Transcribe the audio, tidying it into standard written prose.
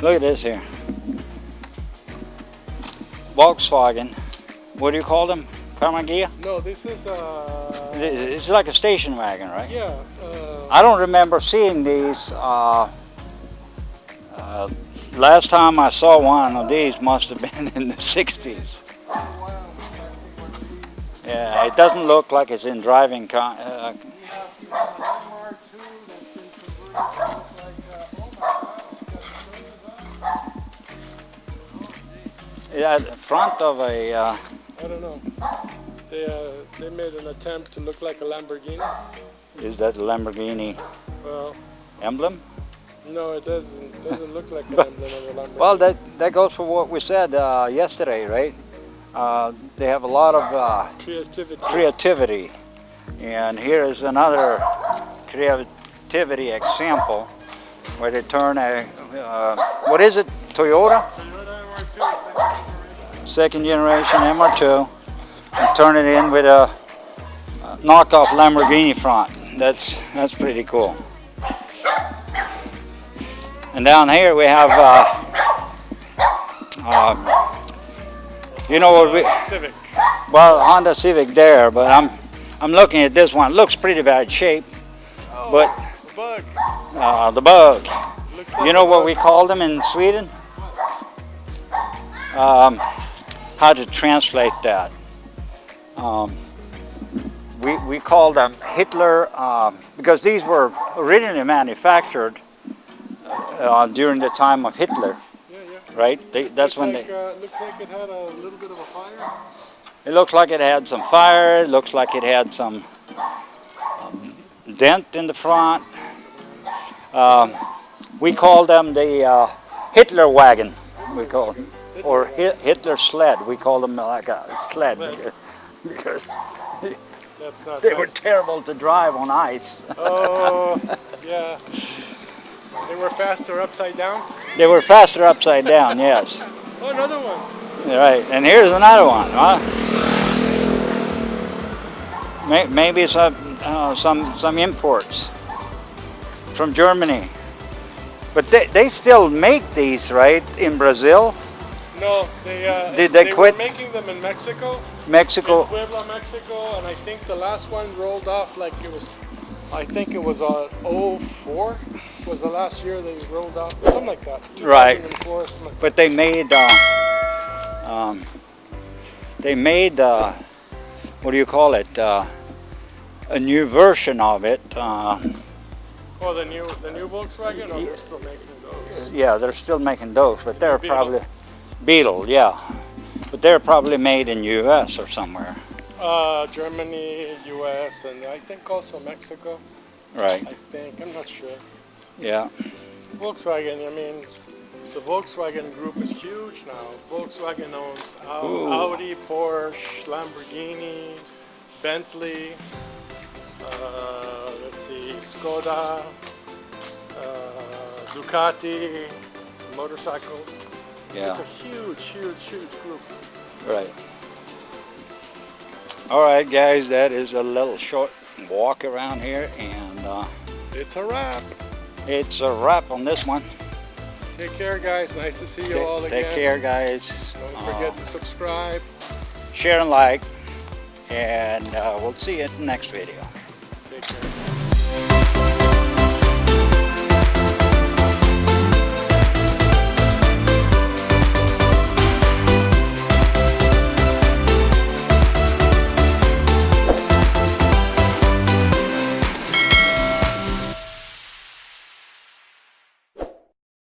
Look at this here. Volkswagen. What do you call them? Carmagia? No, this is It's like a station wagon, right? yeah. I don't remember seeing these. Last time I saw one of these must have been in the 60s. Yeah, it doesn't look like it's in driving yeah, the front of a I don't know. They made an attempt to look like a Lamborghini. is that a Lamborghini Well, emblem? no, it doesn't. It doesn't look like an emblem of a Lamborghini. Well, that goes for what we said yesterday, right? They have a lot of creativity, and here is another creativity example where they turn a what is it? Toyota? Toyota MR2, Second generation MR2, and turn it in with a knockoff Lamborghini front. That's pretty cool. And down here we have, you know what we? Civic. Well, Honda Civic there, but I'm looking at this one. It looks pretty bad shape, Oh, but the bug. the bug. Looks like You know a what bug. we call them in Sweden? How to translate that? We call them Hitler because these were originally manufactured during the time of Hitler, Yeah, yeah. right? That's when Looks like it had a little bit of a fire. it looks like it had some fire. It looks like it had some dent in the front. We call them the Hitler wagon. We call them, or Hitler sled. We call them like a sled because That's not they were nice. terrible to drive on ice. Oh, yeah. They were faster upside down. They were faster upside down. Yes. Oh, another one. Right, and here's another one. Huh? Maybe some imports from Germany, but they still make these, right, in Brazil. No, Did they quit? were making them in Mexico. Mexico. In Puebla, Mexico, and I think the last one rolled off like it was. I think it was '04 was the last year they rolled off, something like that. Right. 2004, something like But they made what do you call it? A new version of it. Oh, the new Volkswagen? Oh, they're still making those. Yeah, they're still making those, but they're Beetle. probably Beetle. Yeah, but they're probably made in U.S. or somewhere. Germany, U.S., and I think also Mexico. Right. I think, I'm not sure. Yeah. Volkswagen, I mean, the Volkswagen group is huge now. Volkswagen owns Ooh. Audi, Porsche, Lamborghini, Bentley, let's see, Skoda, Ducati, motorcycles. Yeah. It's a huge group. Right. All right, guys, that is a little short walk around here, and It's a wrap. it's a wrap on this one. Take care, guys. Nice to see you all again. Take care, guys. Don't forget to subscribe. Share and like, and we'll see you in the next video. Take care.